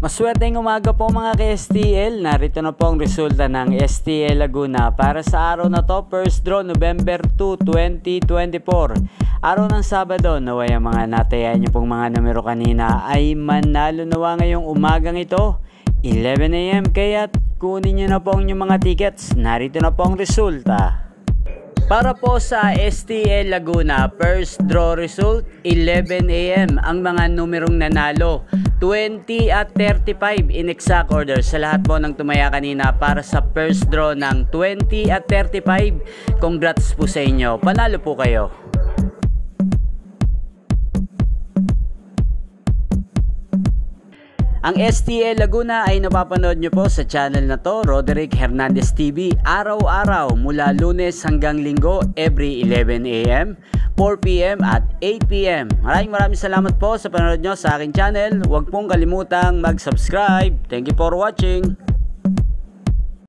Maswerteng umaga po mga ka-STL. Narito na po ang resulta ng STL Laguna para sa araw na to, first draw November 2, 2024. Araw ng Sabado, naway ang mga natayan nyo pong mga numero kanina ay manalo nawa ngayong umagang ito 11 AM, kaya kunin nyo na po ang inyong mga tickets. Narito na po ang resulta. Para po sa STL Laguna, first draw result 11 AM ang mga numerong nanalo 20 at 35 in exact order sa lahat po ng tumaya kanina para sa first draw ng 20 at 35. Congrats po sa inyo, panalo po kayo. Ang STL Laguna ay napapanood nyo po sa channel na to, Roderick Hernandez TV, araw-araw mula Lunes hanggang Linggo, every 11 AM, 4 PM at 8 PM. Maraming salamat po sa panonood nyo sa aking channel. Huwag pong kalimutang mag-subscribe. Thank you for watching.